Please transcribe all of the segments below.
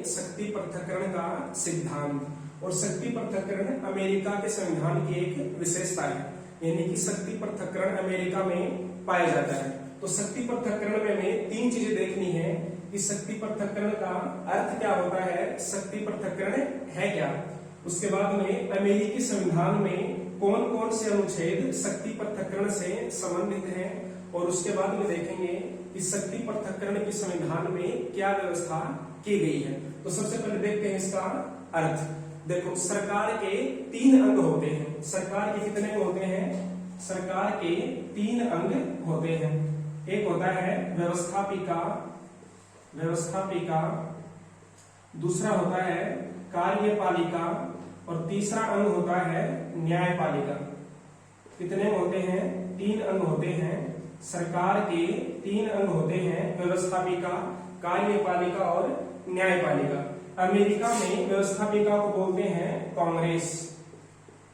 शक्ति पृथक्करण का सिद्धांत। और शक्ति पृथक्करण अमेरिका के संविधान की एक विशेषता है, यानी कि शक्ति पृथक्करण अमेरिका में पाया जाता है। तो शक्ति पृथक्करण में हमें तीन चीजें देखनी है कि शक्ति पृथक्करण का अर्थ क्या होता है, शक्ति पृथक्करण है क्या, उसके बाद में अमेरिकी संविधान में कौन कौन से अनुच्छेद शक्ति पृथक्करण से संबंधित हैं, और उसके बाद में देखेंगे कि शक्ति पृथक्करण के संविधान में क्या व्यवस्था की गई है। तो सबसे पहले देखते हैं इसका अर्थ। देखो, सरकार के तीन अंग होते हैं। सरकार के कितने अंग होते हैं? सरकार के तीन अंग होते हैं। एक होता है व्यवस्थापिका, दूसरा होता है कार्यपालिका, और तीसरा अंग होता है न्यायपालिका। कितने अंग होते हैं? तीन अंग होते हैं। सरकार के तीन अंग होते हैं, व्यवस्थापिका, कार्यपालिका और न्यायपालिका। अमेरिका में व्यवस्थापिका को बोलते हैं कांग्रेस।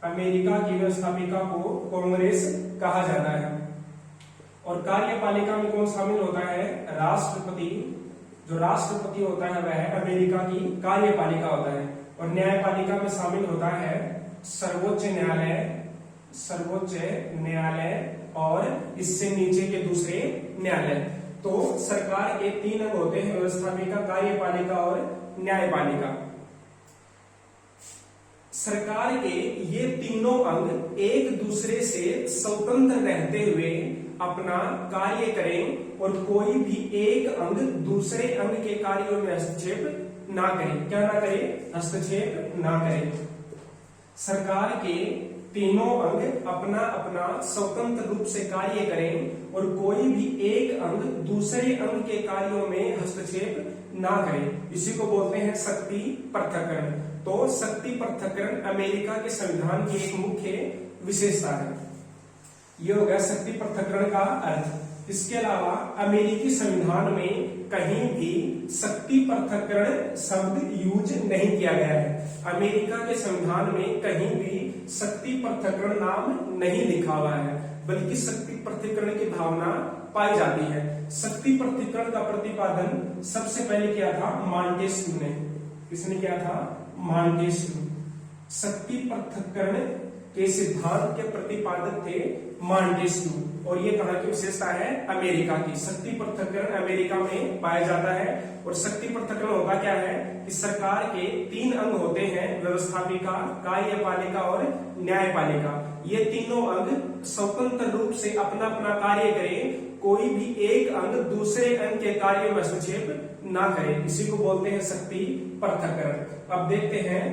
अमेरिका की व्यवस्थापिका को कांग्रेस कहा जाता है। और कार्यपालिका में कौन शामिल होता है? राष्ट्रपति। जो राष्ट्रपति होता है वह अमेरिका की कार्यपालिका होता है। और न्यायपालिका में शामिल होता है सर्वोच्च न्यायालय और इससे नीचे के दूसरे न्यायालय। तो सरकार के तीन अंग होते हैं, व्यवस्थापिका, कार्यपालिका और न्यायपालिका। सरकार के ये तीनों अंग एक दूसरे से स्वतंत्र रहते हुए अपना कार्य करें और कोई भी एक अंग दूसरे अंग के कार्यों में हस्तक्षेप ना करे। क्या ना करे? हस्तक्षेप ना करे। सरकार के तीनों अंग अपना अपना स्वतंत्र रूप से कार्य करें और कोई भी एक अंग दूसरे अंग के कार्यों में हस्तक्षेप ना करे। इसी को बोलते हैं शक्ति पृथक्करण। तो शक्ति पृथक्करण अमेरिका के संविधान की एक मुख्य विशेषता है। यह हो गया शक्ति पृथक्करण का अर्थ। इसके अलावा अमेरिकी संविधान में कहीं भी शक्ति पृथक्करण शब्द यूज नहीं किया गया है। अमेरिका के संविधान में कहीं भी शक्ति पृथक्करण नाम नहीं लिखा हुआ है, बल्कि शक्ति पृथक्करण की भावना पाई जाती है। शक्ति पृथक्करण का प्रतिपादन सबसे पहले किया था मॉन्टेस्क्यू ने। किसने किया था? मॉन्टेस्क्यू। शक्ति पृथक्करण के सिद्धांत के प्रतिपादक थे मॉन्टेस्क्यू। और ये कहां की विशेषता है? अमेरिका की। शक्ति पृथक्करण अमेरिका में पाया जाता है। और शक्ति पृथक्करण होता क्या है कि सरकार के तीन अंग होते हैं, व्यवस्थापिका, कार्यपालिका और न्यायपालिका। ये तीनों अंग स्वतंत्र रूप से अपना अपना कार्य करें, कोई भी एक अंग दूसरे अंग के कार्य में हस्तक्षेप ना करे। इसी को बोलते हैं शक्ति पृथक्करण। अब देखते हैं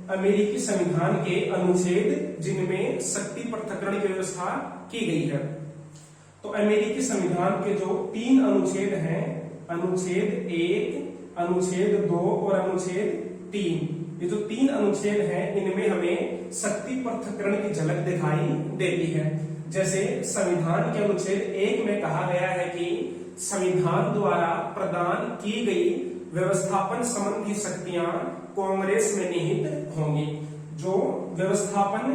अमेरिकी संविधान के अनुच्छेद जिनमें शक्ति पृथक्करण की व्यवस्था की गई है। तो अमेरिकी संविधान के जो तीन अनुच्छेद हैं, अनुच्छेद 1, अनुच्छेद 2 और अनुच्छेद 3, ये जो तीन अनुच्छेद हैं इनमें हमें शक्ति पृथक्करण की झलक दिखाई देती है। जैसे संविधान के अनुच्छेद 1 में कहा गया है कि संविधान द्वारा प्रदान की गई व्यवस्थापन संबंधी शक्तियां कांग्रेस में निहित होंगी। जो व्यवस्थापन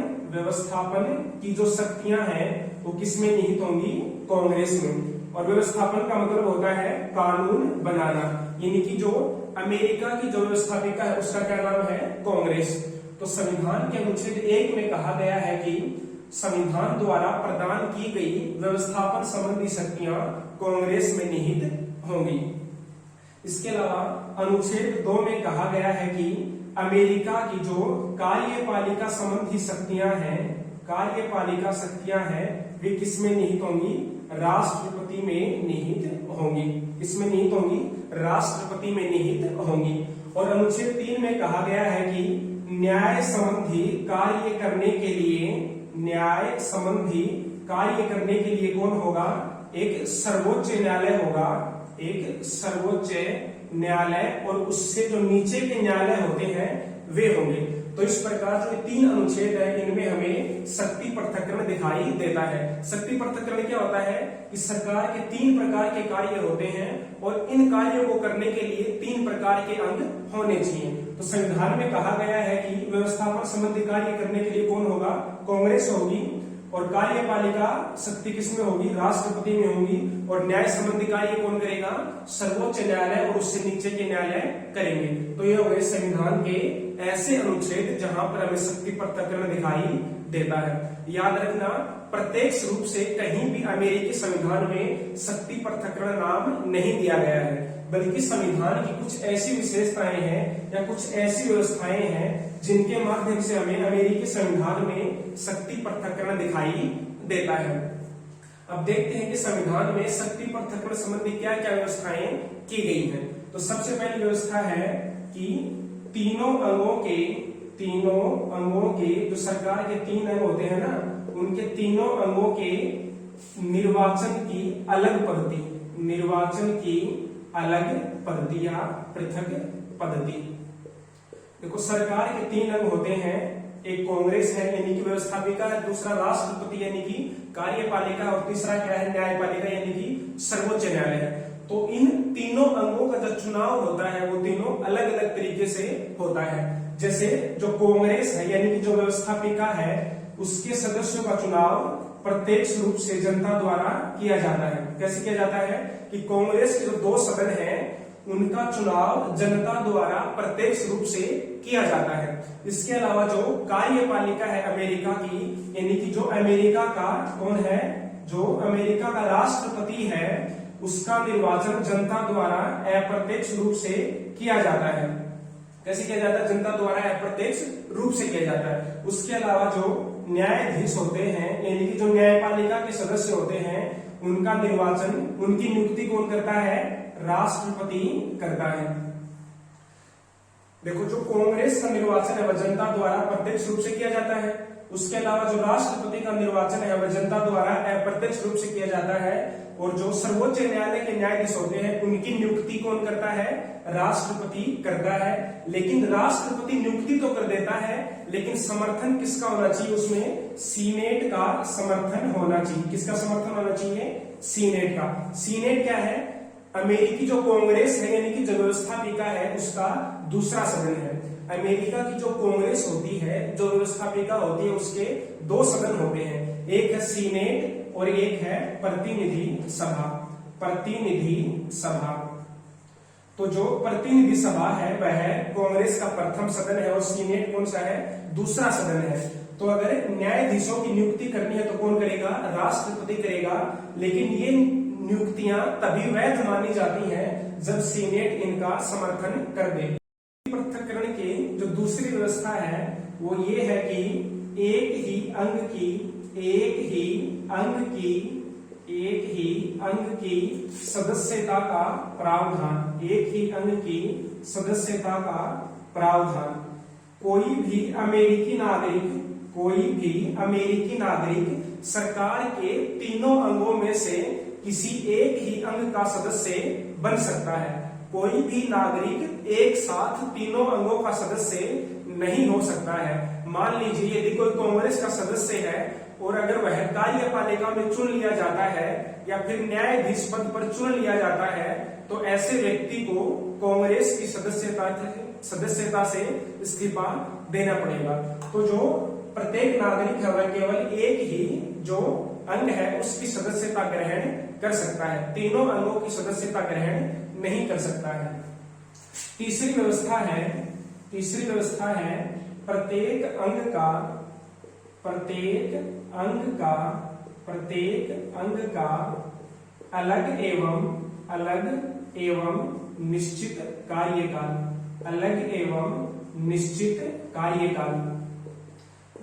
की जो शक्तियां हैं वो किसमें निहित होंगी? कांग्रेस में। और व्यवस्थापन का मतलब होता है कानून बनाना, यानी कि जो अमेरिका की जो व्यवस्थापिका है उसका क्या नाम है? कांग्रेस। तो संविधान के अनुच्छेद 1 में कहा गया है कि संविधान द्वारा प्रदान की गई व्यवस्थापन संबंधी शक्तियां कांग्रेस में निहित होंगी। इसके अलावा अनुच्छेद 2 में कहा गया है कि अमेरिका की जो कार्यपालिका संबंधी शक्तियां हैं वे किसमें निहित होंगी? राष्ट्रपति में निहित होंगी। किसमें निहित होंगी? राष्ट्रपति में निहित होंगी। और अनुच्छेद 3 में कहा गया है कि न्याय संबंधी कार्य करने के लिए कौन होगा? एक सर्वोच्च न्यायालय होगा, एक सर्वोच्च न्यायालय, और उससे जो नीचे के न्यायालय होते हैं वे होंगे। तो इस प्रकार जो तीन अनुच्छेद है इनमें हमें शक्ति पृथक्करण दिखाई देता है। शक्ति पृथक्करण क्या होता है कि सरकार के तीन प्रकार के कार्य होते हैं और इन कार्यों को करने के लिए तीन प्रकार के अंग होने चाहिए। तो संविधान में कहा गया है कि व्यवस्थापन संबंधी कार्य करने के लिए कौन होगा? कांग्रेस होगी। और कार्यपालिका शक्ति किसमें होगी, राष्ट्रपति में होगी, और न्याय संबंधी कार्य कौन करेगा, सर्वोच्च न्यायालय और उससे नीचे के न्यायालय करेंगे। तो ये हो गए संविधान के ऐसे अनुच्छेद जहां पर हमें शक्ति पृथक्करण दिखाई देता है। याद रखना, प्रत्यक्ष रूप से कहीं भी अमेरिकी संविधान में शक्ति पृथक्करण नाम नहीं दिया गया है, बल्कि संविधान की कुछ ऐसी विशेषताएं हैं या कुछ ऐसी व्यवस्थाएं हैं जिनके माध्यम से हमें अमेरिकी संविधान में शक्ति पृथक्करण दिखाई देता है। अब देखते हैं कि संविधान में शक्ति पृथक्करण संबंधी क्या क्या व्यवस्थाएं की गई हैं। तो सबसे पहली व्यवस्था है कि तीनों अंगों के जो सरकार के 3 अंग होते हैं ना, उनके तीनों अंगों के निर्वाचन की अलग पद्धति या पृथक पद्धति। देखो, सरकार के 3 अंग होते हैं, एक कांग्रेस है यानी कि व्यवस्थापिका है, दूसरा राष्ट्रपति यानी कि कार्यपालिका, और तीसरा क्या है, न्यायपालिका यानी कि सर्वोच्च न्यायालय है। तो इन तीनों अंगों का जो चुनाव होता है वो तीनों अलग अलग तरीके से होता है। जैसे जो कांग्रेस है यानी कि जो व्यवस्थापिका है, उसके सदस्यों का चुनाव प्रत्यक्ष रूप से जनता द्वारा किया जाता है। कैसे किया जाता है कि कांग्रेस के जो 2 सदन हैं उनका चुनाव जनता द्वारा प्रत्यक्ष रूप से किया जाता है। इसके अलावा जो कार्यपालिका है अमेरिका की, यानी कि जो अमेरिका का कौन है, जो अमेरिका का राष्ट्रपति है, उसका निर्वाचन जनता द्वारा अप्रत्यक्ष रूप से किया जाता है। कैसे किया जाता है, जनता द्वारा अप्रत्यक्ष रूप से किया जाता है। उसके अलावा जो न्यायाधीश होते हैं यानी कि जो न्यायपालिका के सदस्य होते हैं, उनका निर्वाचन, उनकी नियुक्ति कौन करता है, राष्ट्रपति करता है। देखो, जो कांग्रेस का निर्वाचन है वह जनता द्वारा प्रत्यक्ष रूप से किया जाता है। उसके अलावा जो राष्ट्रपति का निर्वाचन है वह जनता द्वारा अप्रत्यक्ष रूप से किया जाता है। और जो सर्वोच्च न्यायालय के न्यायाधीश होते हैं उनकी नियुक्ति कौन करता है, राष्ट्रपति करता है। लेकिन राष्ट्रपति नियुक्ति तो कर देता है, लेकिन समर्थन किसका होना चाहिए, उसमें सीनेट का समर्थन होना चाहिए। किसका समर्थन होना चाहिए, सीनेट का। सीनेट क्या है, अमेरिकी जो कांग्रेस है यानी कि जो व्यवस्थापिका है उसका दूसरा सदन है। अमेरिका की जो कांग्रेस होती है, जो व्यवस्थापिका होती है, उसके 2 सदन होते हैं, एक है सीनेट और एक है प्रतिनिधि सभा। तो जो प्रतिनिधि सभा है वह कांग्रेस का प्रथम सदन है और सीनेट कौन सा है, दूसरा सदन है। तो अगर न्यायाधीशों की नियुक्ति करनी है तो कौन करेगा, राष्ट्रपति करेगा। लेकिन ये नियुक्तियां तभी वैध मानी जाती हैं जब सीनेट इनका समर्थन कर दे। पृथक्करण की जो दूसरी व्यवस्था है वो ये है कि एक ही अंग की सदस्यता का प्रावधान, कोई भी अमेरिकी नागरिक सरकार के तीनों अंगों में से किसी एक ही अंग का सदस्य बन सकता है। कोई भी नागरिक एक साथ तीनों अंगों का सदस्य नहीं हो सकता है। मान लीजिए यदि कोई कांग्रेस का सदस्य है और अगर वह कार्यपालिका में चुन लिया जाता है या फिर न्यायाधीश पद पर चुन लिया जाता है, तो ऐसे व्यक्ति को कांग्रेस की सदस्यता से इस्तीफा देना पड़ेगा। तो जो प्रत्येक नागरिक है वह केवल एक ही जो अंग है उसकी सदस्यता ग्रहण कर सकता है, तीनों अंगों की सदस्यता ग्रहण नहीं कर सकता है। तीसरी व्यवस्था है प्रत्येक अंग का अलग एवं निश्चित कार्यकाल।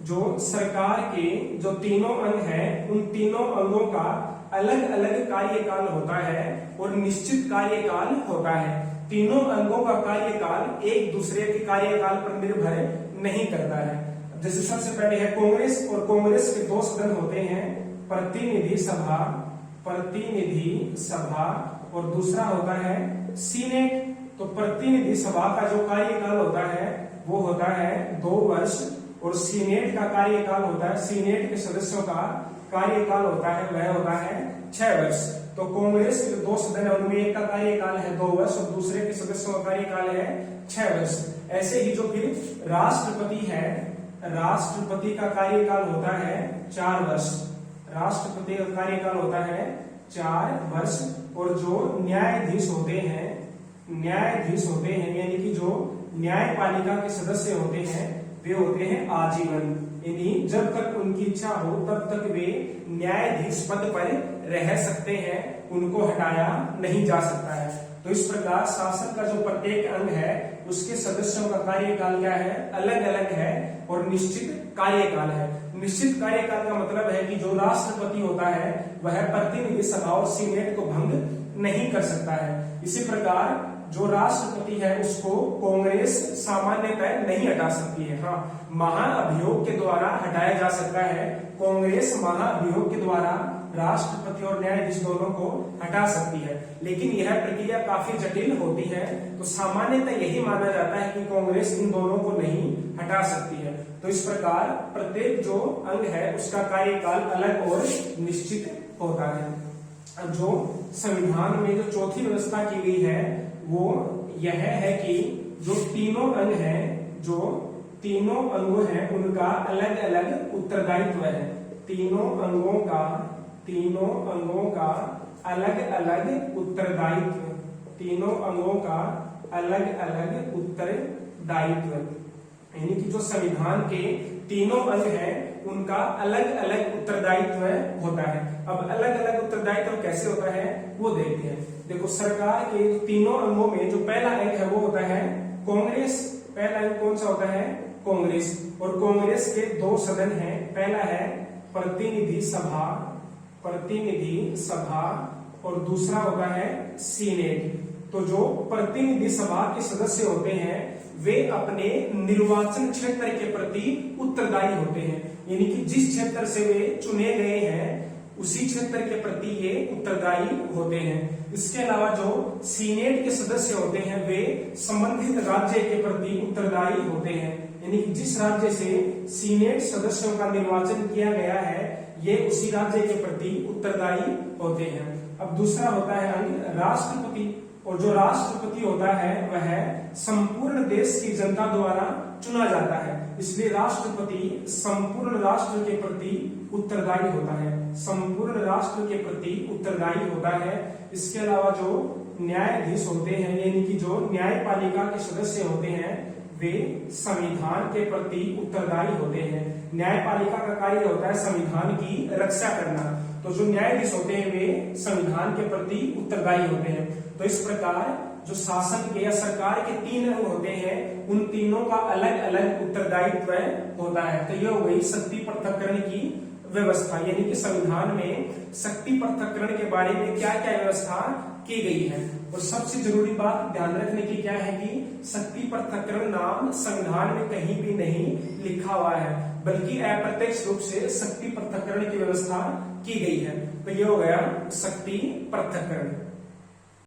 जो सरकार के जो तीनों अंग हैं उन तीनों अंगों का अलग अलग कार्यकाल होता है और निश्चित कार्यकाल होता है। तीनों अंगों का कार्यकाल एक दूसरे के कार्यकाल पर निर्भर नहीं करता है। जैसे सबसे पहले है कांग्रेस, और कांग्रेस के 2 सदन होते हैं, प्रतिनिधि सभा और दूसरा होता है सीनेट। तो प्रतिनिधि सभा का जो कार्यकाल होता है वो होता है 2 वर्ष और सीनेट का कार्यकाल होता है, सीनेट के सदस्यों का कार्यकाल होता है वह होता है 6 वर्ष। तो कांग्रेस के 2 सदन है उनमें एक का कार्यकाल है 2 वर्ष और दूसरे के सदस्यों का कार्यकाल है 6 वर्ष। ऐसे ही जो फिर राष्ट्रपति है राष्ट्रपति का कार्यकाल होता है 4 वर्ष। राष्ट्रपति का कार्यकाल होता है 4 वर्ष। और जो न्यायाधीश होते हैं यानी कि जो न्यायपालिका के सदस्य होते हैं वे होते हैं आजीवन। यानी जब तक उनकी इच्छा हो तब तक वे न्यायाधीश पद पर रह सकते हैं, उनको हटाया नहीं जा सकता है। तो इस प्रकार शासन का जो प्रत्येक अंग है उसके सदस्यों का कार्यकाल क्या है, अलग अलग है और निश्चित कार्यकाल है। निश्चित कार्यकाल का मतलब है कि जो राष्ट्रपति होता है वह प्रतिनिधि सभा और सीनेट को भंग नहीं कर सकता है। इसी प्रकार जो राष्ट्रपति है उसको कांग्रेस सामान्यतः नहीं हटा सकती है। हाँ, महाअभियोग के द्वारा हटाया जा सकता है। कांग्रेस महाअभियोग के द्वारा राष्ट्रपति और न्यायाधीश दोनों को हटा सकती है, लेकिन यह प्रक्रिया काफी जटिल होती है। तो सामान्यतः यही माना जाता है कि कांग्रेस इन दोनों को नहीं हटा सकती है। तो इस प्रकार प्रत्येक जो अंग है उसका कार्यकाल अलग और निश्चित होता है। अब जो संविधान में जो चौथी व्यवस्था की गई है वो यह है कि जो तीनों अंग हैं उनका अलग अलग उत्तरदायित्व है। तीनों अंगों का अलग अलग उत्तरदायित्व। तीनों अंगों का अलग अलग उत्तरदायित्व यानी कि जो संविधान के तीनों अंग हैं उनका अलग अलग उत्तरदायित्व होता है। अब अलग अलग उत्तरदायित्व कैसे होता है वो देखते हैं। देखो, सरकार के तीनों अंगों में जो पहला अंग है वो होता है कांग्रेस। पहला अंग कौन सा होता है, कांग्रेस। और कांग्रेस के 2 सदन हैं। पहला है प्रतिनिधि सभा और दूसरा होता है सीनेट। तो जो प्रतिनिधि सभा के सदस्य होते हैं वे अपने निर्वाचन क्षेत्र के प्रति उत्तरदायी होते हैं, यानी कि जिस क्षेत्र से वे चुने गए हैं उसी क्षेत्र के प्रति ये उत्तरदायी होते हैं। इसके अलावा जो सीनेट के सदस्य होते हैं वे संबंधित राज्य के प्रति उत्तरदायी होते हैं, यानी कि जिस राज्य से सीनेट सदस्यों का निर्वाचन किया गया है ये उसी राज्य के प्रति उत्तरदायी होते हैं। अब दूसरा होता है अंग राष्ट्रपति। और जो राष्ट्रपति होता है वह संपूर्ण देश की जनता द्वारा चुना जाता है, इसलिए राष्ट्रपति संपूर्ण राष्ट्र के प्रति उत्तरदायी होता है। संपूर्ण राष्ट्र के प्रति उत्तरदायी होता है। इसके अलावा जो न्यायाधीश होते हैं यानी कि जो न्यायपालिका के सदस्य होते हैं वे संविधान के प्रति उत्तरदायी होते हैं। न्यायपालिका का कार्य होता है संविधान की रक्षा करना, तो जो न्यायाधीश होते हैं वे संविधान के प्रति उत्तरदायी होते हैं। तो इस प्रकार जो शासन के या सरकार के 3 अंग होते हैं उन तीनों का अलग अलग उत्तरदायित्व होता है। तो यह हो गई शक्ति पृथक्करण की व्यवस्था, यानी कि संविधान में शक्ति पृथक्करण के बारे में क्या क्या व्यवस्था की गई है। और सबसे जरूरी बात ध्यान रखने की क्या है कि शक्ति पृथक्करण नाम संविधान में कहीं भी नहीं लिखा हुआ है, बल्कि अप्रत्यक्ष रूप से शक्ति पृथक्करण की व्यवस्था की गई है। तो यह हो गया शक्ति पृथक्करण।